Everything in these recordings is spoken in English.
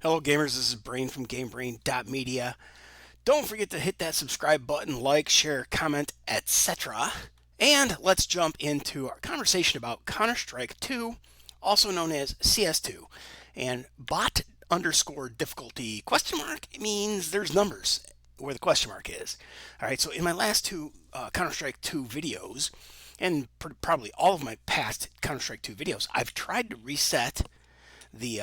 Hello gamers, this is Brain from GameBrain.media. Don't forget to hit that subscribe button, like, share, comment, etc. And let's jump into our conversation about Counter-Strike 2, also known as CS2. And bot underscore difficulty question mark means there's numbers where the question mark is. Alright, so in my last two Counter-Strike 2 videos, and probably all of my past Counter-Strike 2 videos, I've tried to reset the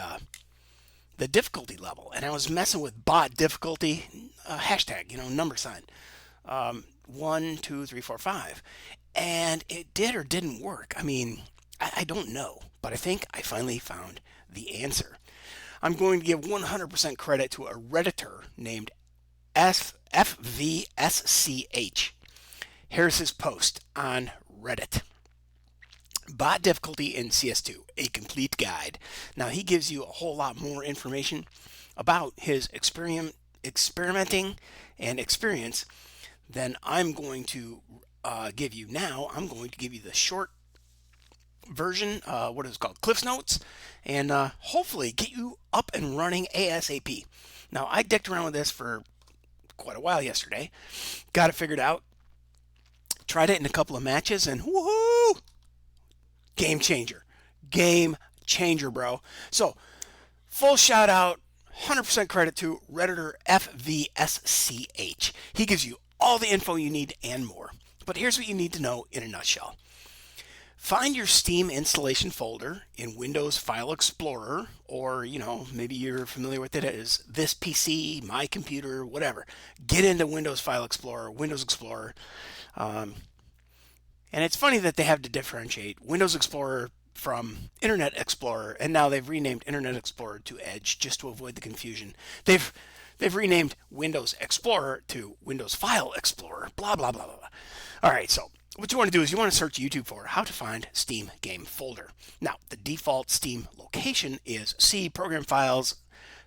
difficulty level, and I was messing with bot difficulty hashtag, number sign, 1, 2, 3, 4, 5, and it did or didn't work. I mean, I don't know, but I think I finally found the answer. I'm going to give 100% credit to a Redditor named FVSCH. Here's his post on Reddit. Bot difficulty in CS2, a complete guide. Now he gives you a whole lot more information about his experimenting and experience than I'm going to give you now. I'm going to give you the short version, what is it called, Cliff's Notes, and hopefully get you up and running ASAP. Now I dicked around with this for quite a while yesterday, got it figured out, tried it in a couple of matches, and woohoo! Game changer. Game changer, bro. So, full shout out, 100% credit to Redditor FVSCH. He gives you all the info you need and more. But here's what you need to know in a nutshell. Find your Steam installation folder in Windows File Explorer, or, maybe you're familiar with it as this PC, my computer, whatever. Get into Windows File Explorer, Windows Explorer. And it's funny that they have to differentiate Windows Explorer from Internet Explorer, and now they've renamed Internet Explorer to Edge just to avoid the confusion. They've renamed Windows Explorer to Windows File Explorer, blah, blah, blah, blah, blah. All right, so what you want to do is you want to search YouTube for how to find Steam game folder. Now, the default Steam location is C program files,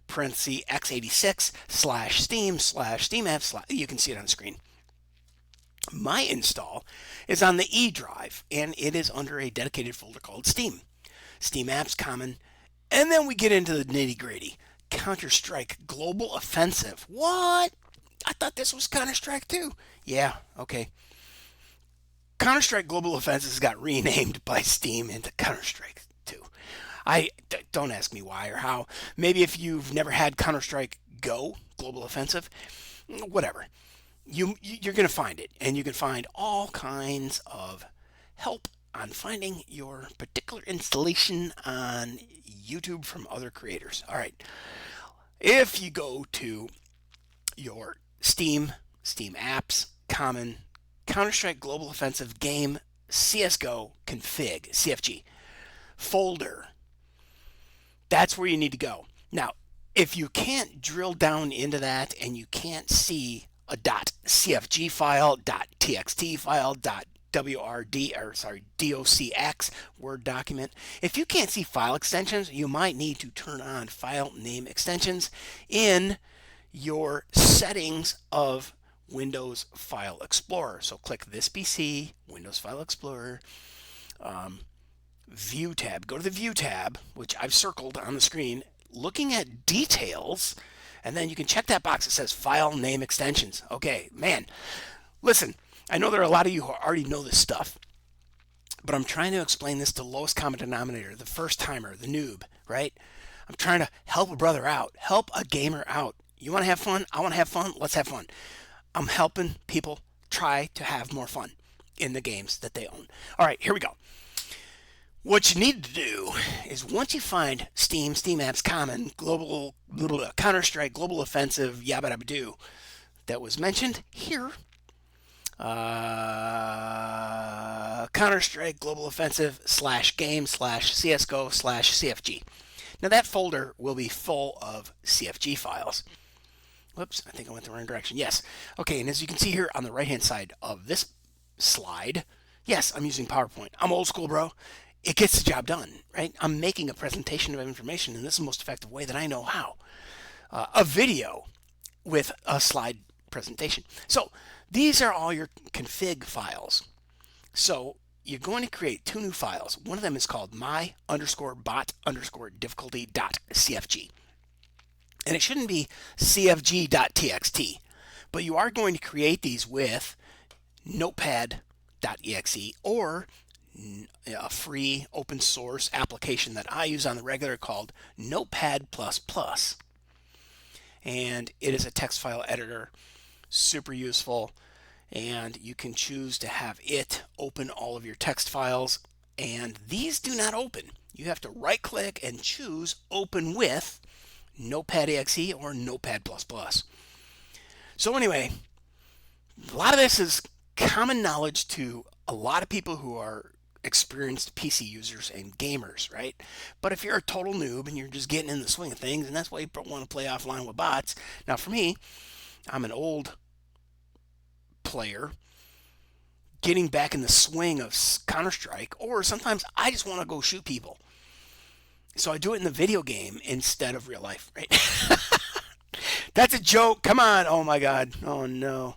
parenthesis, x86 slash Steam slash Steam apps slash, you can see it on the screen. My install is on the E drive, and it is under a dedicated folder called Steam. Steam Apps Common, and then we get into the nitty-gritty. Counter-Strike Global Offensive. What? I thought this was Counter-Strike 2. Yeah, okay. Counter-Strike Global Offensive got renamed by Steam into Counter-Strike 2. Don't ask me why or how. Maybe if you've never had Counter-Strike Go Global Offensive, whatever. You're going to find it, and you can find all kinds of help on finding your particular installation on YouTube from other creators. All right, if you go to your Steam Apps, Common, Counter-Strike Global Offensive Game, CSGO, Config, CFG, folder, that's where you need to go. Now, if you can't drill down into that and you can't see a .cfg file, .txt file, .docx Word document. If you can't see file extensions, you might need to turn on file name extensions in your settings of Windows File Explorer. So click this PC, Windows File Explorer, View tab. Go to the View tab, which I've circled on the screen, looking at details. And then you can check that box that says File Name Extensions. Okay, man, listen, I know there are a lot of you who already know this stuff, but I'm trying to explain this to lowest common denominator, the first timer, the noob, right? I'm trying to help a brother out, help a gamer out. You want to have fun? I want to have fun? Let's have fun. I'm helping people try to have more fun in the games that they own. All right, here we go. What you need to do is once you find Steam Apps Common, Global Counter-Strike, Global Offensive, yabba dabba doo, that was mentioned here, Counter-Strike, Global Offensive /game /CSGO /CFG. Now that folder will be full of CFG files. Whoops, I think I went the wrong direction. Yes. Okay, and as you can see here on the right-hand side of this slide, yes, I'm using PowerPoint. I'm old school, bro. It gets the job done, right? I'm making a presentation of information, and this is the most effective way that I know how. A video with a slide presentation. So these are all your config files. So you're going to create two new files. One of them is called my_bot_difficulty.cfg. And it shouldn't be cfg.txt, but you are going to create these with notepad.exe or a free open source application that I use on the regular called Notepad++. And it is a text file editor, super useful, and you can choose to have it open all of your text files, and these do not open. You have to right click and choose open with Notepad.exe or Notepad++. So anyway, a lot of this is common knowledge to a lot of people who are experienced PC users and gamers, right? But if you're a total noob and you're just getting in the swing of things, and that's why you want to play offline with bots. Now for me, I'm an old player getting back in the swing of Counter-Strike, or sometimes I just want to go shoot people. So I do it in the video game instead of real life, right? That's a joke. Come on. Oh my God. Oh no.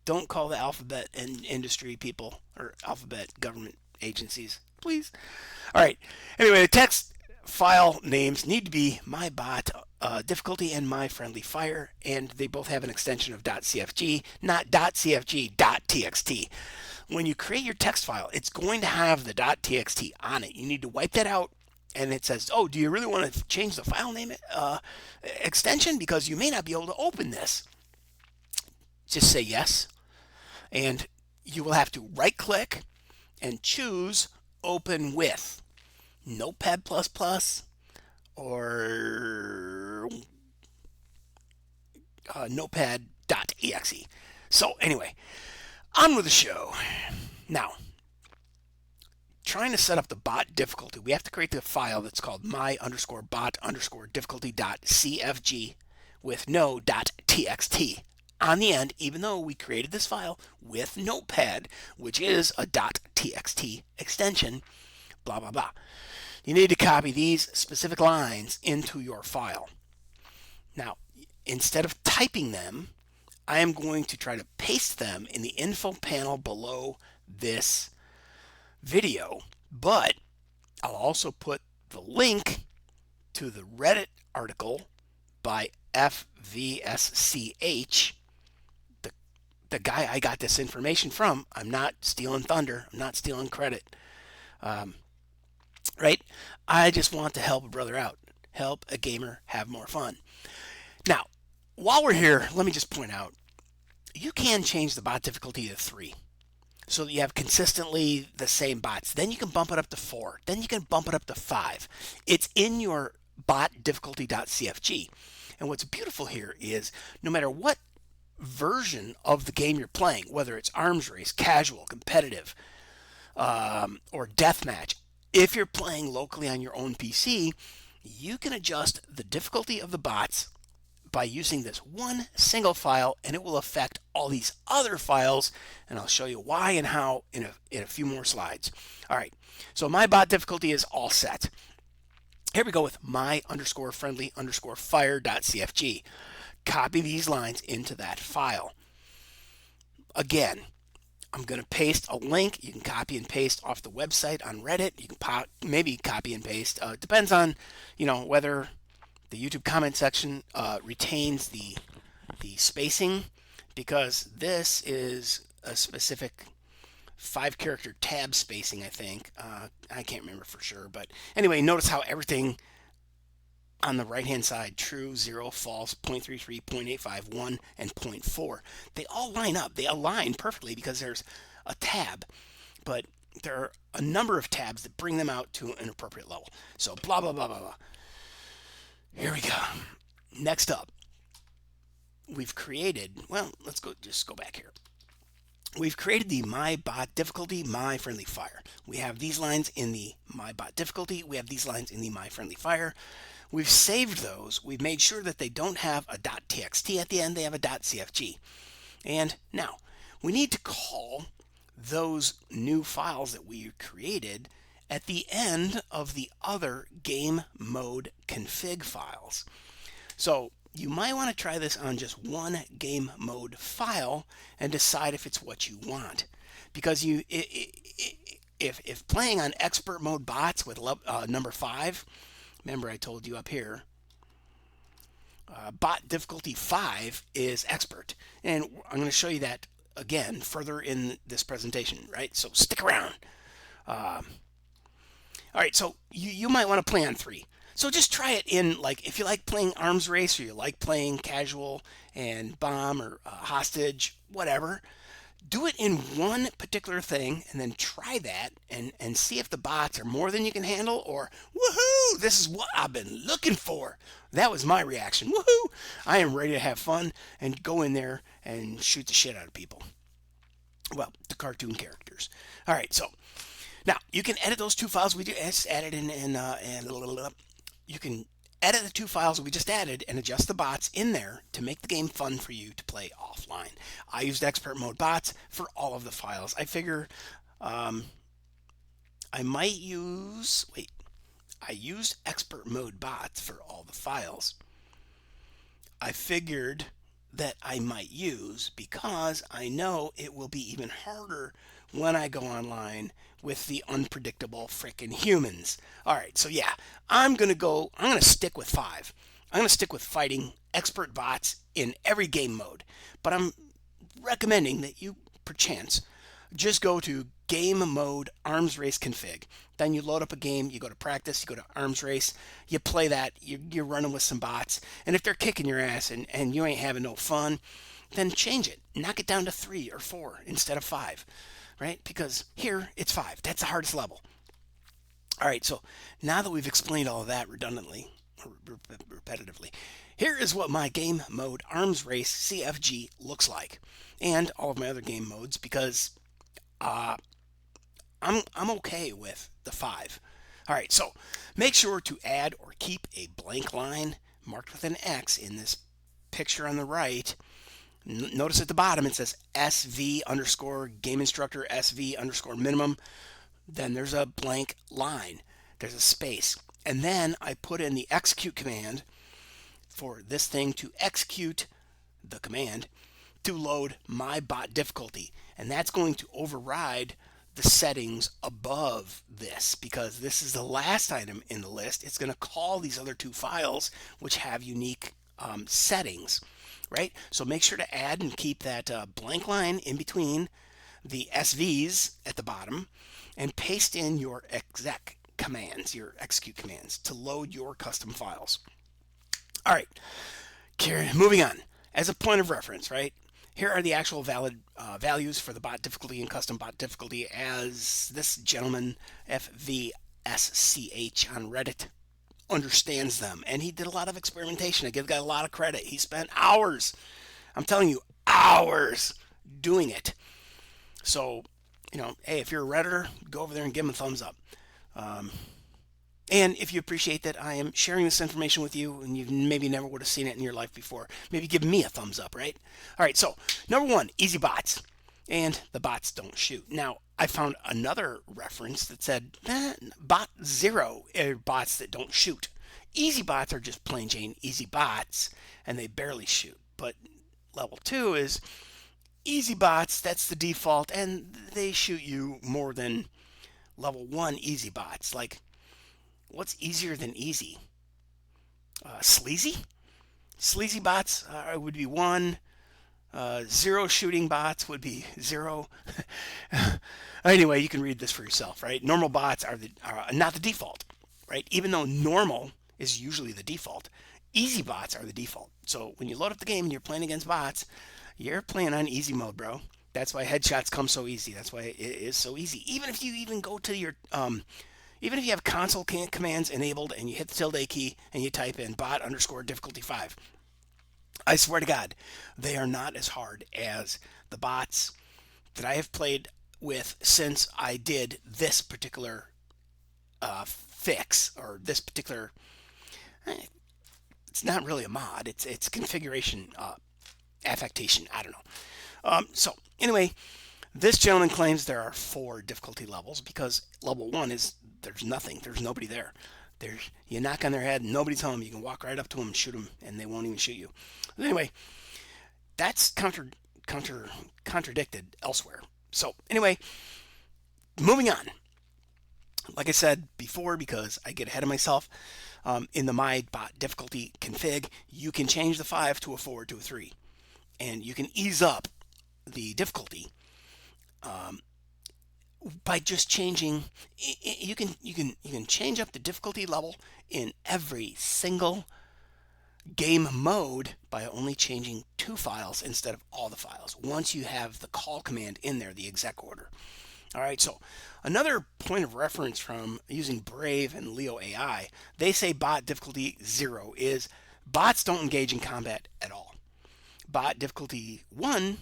Don't call the alphabet and industry people or alphabet government agencies, please. All right. Anyway, the text file names need to be my bot difficulty and my friendly fire, and they both have an extension of .cfg, not .cfg.txt. When you create your text file, it's going to have the .txt on it. You need to wipe that out, and it says, oh, do you really want to change the file name extension? Because you may not be able to open this. Just say yes, and you will have to right click and choose open with Notepad++ or Notepad.exe. So anyway, on with the show. Now, trying to set up the bot difficulty, we have to create the file that's called my_bot_difficulty.cfg with no .txt on the end, even though we created this file with Notepad, which is a .txt extension, blah, blah, blah. You need to copy these specific lines into your file. Now, instead of typing them, I am going to try to paste them in the info panel below this video, but I'll also put the link to the Reddit article by FVSCH, the guy I got this information from. I'm not stealing thunder. I'm not stealing credit. Right? I just want to help a brother out. Help a gamer have more fun. Now, while we're here, let me just point out, you can change the bot difficulty to 3 so that you have consistently the same bots. Then you can bump it up to 4. Then you can bump it up to 5. It's in your bot difficulty.cfg. And what's beautiful here is no matter what version of the game you're playing, whether it's arms race, casual, competitive, or deathmatch, if you're playing locally on your own PC, you can adjust the difficulty of the bots by using this one single file, and it will affect all these other files, and I'll show you why and how in a few more slides. All right, so my bot difficulty is all set. Here we go with my_friendly_fire.cfg. Copy these lines into that file. Again, I'm going to paste a link. You can copy and paste off the website on Reddit. You can maybe copy and paste. Depends on, whether the YouTube comment section retains the spacing, because this is a specific 5-character tab spacing, I think. I can't remember for sure, but anyway, notice how everything on the right-hand side, true, 0, false, 0.33, 0.85, 1, and 0.4. They all line up. They align perfectly because there's a tab, but there are a number of tabs that bring them out to an appropriate level. So blah, blah, blah, blah, blah. Here we go. Next up, we've created, let's just go back here. We've created the my bot difficulty, my friendly fire. We have these lines in the my bot difficulty. We have these lines in the my friendly fire. We've saved those. We've made sure that they don't have a .txt at the end. They have a .cfg. And now we need to call those new files that we created at the end of the other game mode config files. So you might want to try this on just one game mode file and decide if it's what you want. Because if playing on expert mode bots with number 5, remember I told you up here, Bot difficulty 5 is expert. And I'm going to show you that again further in this presentation, right? So stick around. All right, so you might want to play on 3. So just try it in, like, if you like playing arms race or you like playing casual and bomb or hostage, whatever, do it in one particular thing and then try that and see if the bots are more than you can handle or woohoo, this is what I've been looking for. That was my reaction. Woohoo, I am ready to have fun and go in there and shoot the shit out of people. Well, the cartoon characters. All right, so now you can edit those 2 files we just added you can edit the 2 files we just added and adjust the bots in there to make the game fun for you to play offline. I used expert mode bots for all of the files. I figure I might use, I used expert mode bots for all the files. I figured that I might use because I know it will be even harder when I go online with the unpredictable frickin' humans. All right, so yeah, I'm going to stick with 5. I'm going to stick with fighting expert bots in every game mode, but I'm recommending that you, perchance, just go to game mode arms race config. Then you load up a game, you go to practice, you go to arms race, you play that, you're running with some bots, and if they're kicking your ass and you ain't having no fun, then change it. Knock it down to 3 or 4 instead of 5, right? Because here it's 5. That's the hardest level. All right, so now that we've explained all of that redundantly, or repetitively, here is what my game mode arms race CFG looks like, and all of my other game modes, because I'm okay with the 5. All right, so make sure to add or keep a blank line marked with an X in this picture on the right. Notice at the bottom it says SV underscore game instructor SV underscore minimum. Then there's a blank line. There's a space. And then I put in the execute command for this thing to execute the command to load my bot difficulty. And that's going to override the settings above this because this is the last item in the list. It's going to call these other 2 files which have unique settings, right? So make sure to add and keep that blank line in between the SVs at the bottom and paste in your exec commands, your execute commands to load your custom files. All right, moving on. As a point of reference, right? Here are the actual valid values for the bot difficulty and custom bot difficulty as this gentleman, FVSCH on Reddit, understands them. And he did a lot of experimentation. I give the guy a lot of credit. He spent hours, I'm telling you, hours doing it. So, hey, if you're a Redditor, go over there and give him a thumbs up. And if you appreciate that I am sharing this information with you and you maybe never would have seen it in your life before, maybe give me a thumbs up, right? All right, so number 1, easy bots. And the bots don't shoot. Now, I found another reference that said, bot 0 are bots that don't shoot. Easy bots are just plain Jane easy bots, and they barely shoot. But level 2 is easy bots, that's the default, and they shoot you more than level 1 easy bots. Like, what's easier than easy? Sleazy? Sleazy bots would be 1. 0 shooting bots would be 0. Anyway, you can read this for yourself, right? Normal bots are not the default, right? Even though normal is usually the default, easy bots are the default. So when you load up the game and you're playing against bots, you're playing on easy mode, bro. That's why headshots come so easy. That's why it is so easy. Even if you even go to your even if you have console commands enabled and you hit the tilde key and you type in bot underscore difficulty 5, I swear to God, they are not as hard as the bots that I have played with since I did this particular fix or this particular. It's not really a mod. It's configuration affectation. I don't know. So anyway, this gentleman claims there are 4 difficulty levels because level 1 is there's nothing. There's nobody there. You knock on their head, nobody's home. You can walk right up to them and shoot them, and they won't even shoot you. Anyway, that's contradicted elsewhere. So anyway, moving on. Like I said before, because I get ahead of myself, In the My Bot difficulty config, you can change the 5 to a 4 to a 3, and you can ease up the difficulty by just changing. You can change up the difficulty level in every single game mode by only changing 2 files instead of all the files once you have the call command in there, the exec order. All right, so another point of reference from using Brave and Leo AI, they say bot difficulty 0 is bots don't engage in combat at all. Bot difficulty 1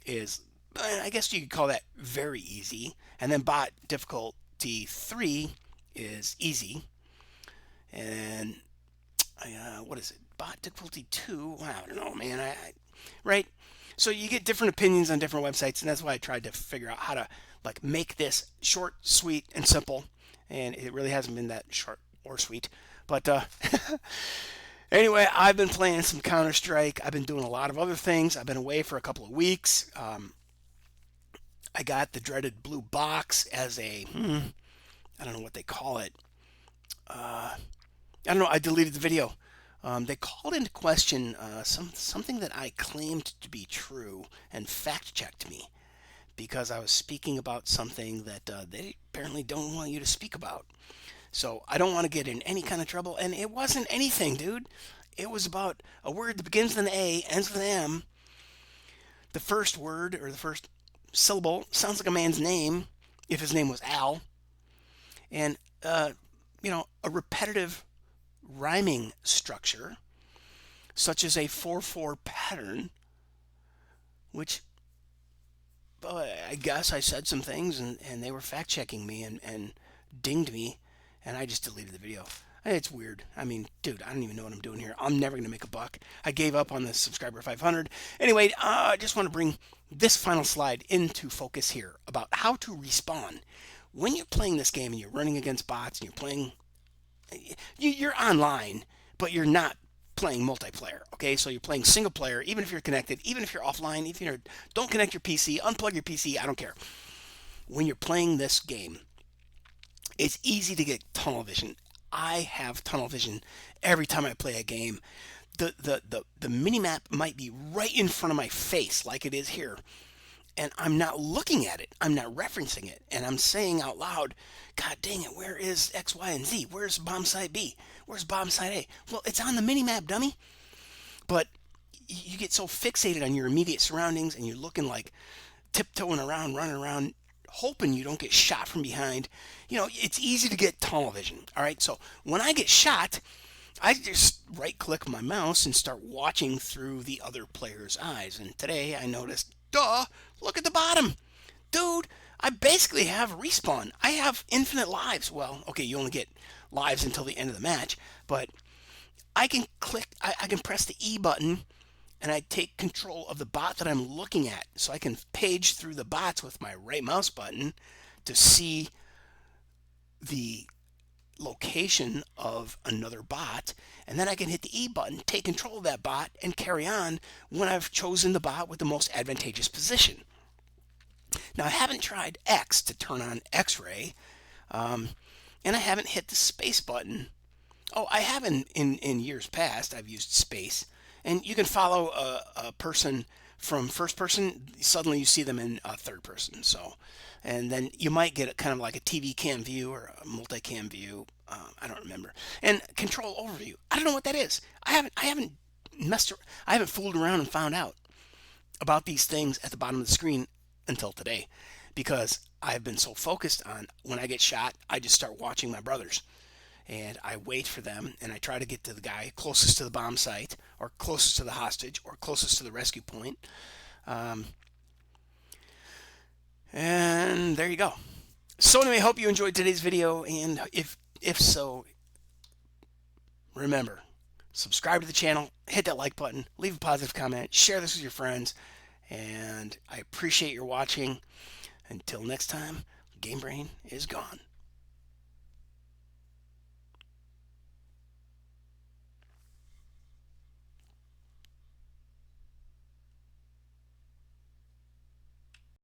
is, I guess you could call that very easy, and then bot difficulty 3 is easy, and what is it? Bot difficulty 2? Wow, I don't know, man. Right? So you get different opinions on different websites, and that's why I tried to figure out how to like make this short, sweet, and simple. And it really hasn't been that short or sweet. But anyway, I've been playing some Counter-Strike. I've been doing a lot of other things. I've been away for a couple of weeks. I got the dreaded blue box as a, I don't know what they call it. I don't know. I deleted the video. They called into question something that I claimed to be true and fact-checked me because I was speaking about something that they apparently don't want you to speak about. So I don't want to get in any kind of trouble. And it wasn't anything, dude. It was about a word that begins with an A, ends with an M. The first word or the first syllable sounds like a man's name if his name was Al. And, a repetitive rhyming structure, such as a 4/4 pattern, which I guess I said some things and they were fact-checking me and dinged me, and I just deleted the video. It's weird. I mean, dude, I don't even know what I'm doing here. I'm never going to make a buck. I gave up on the subscriber 500. Anyway, I just want to bring this final slide into focus here about how to respawn. When you're playing this game and you're running against bots and you're online, but you're not playing multiplayer, okay? So you're playing single player, even if you're connected, even if you're offline, even if you don't connect your PC, unplug your PC, I don't care. When you're playing this game, it's easy to get tunnel vision. I have tunnel vision every time I play a game. The mini-map might be right in front of my face like it is here, and I'm not looking at it. I'm not referencing it. And I'm saying out loud, God dang it, where is X, Y, and Z? Where's bomb site B? Where's bomb site A? Well, it's on the mini-map, dummy. But you get so fixated on your immediate surroundings, and you're looking like tiptoeing around, running around, hoping you don't get shot from behind. It's easy to get tunnel vision. All right, so when I get shot, I just right-click my mouse and start watching through the other player's eyes. And today I noticed, look at the bottom. Dude, I basically have respawn. I have infinite lives. Well, okay, you only get lives until the end of the match, but I can I can press the E button, and I take control of the bot that I'm looking at. So I can page through the bots with my right mouse button to see the location of another bot, and then I can hit the E button, take control of that bot, and carry on when I've chosen the bot with the most advantageous position. Now, I haven't tried X to turn on X-ray, and I haven't hit the space button. Oh, I have in years past. I've used space, and you can follow a person from first person. Suddenly, you see them in third person. So, and then you might get kind of like a TV cam view or a multicam view. I don't remember. And control overview. I don't know what that is. I haven't fooled around and found out about these things at the bottom of the screen until today, because I've been so focused on when I get shot, I just start watching my brothers. And I wait for them, and I try to get to the guy closest to the bomb site, or closest to the hostage, or closest to the rescue point. And there you go. So anyway, I hope you enjoyed today's video, and if so, remember, subscribe to the channel, hit that like button, leave a positive comment, share this with your friends, and I appreciate your watching. Until next time, Game Brain is gone.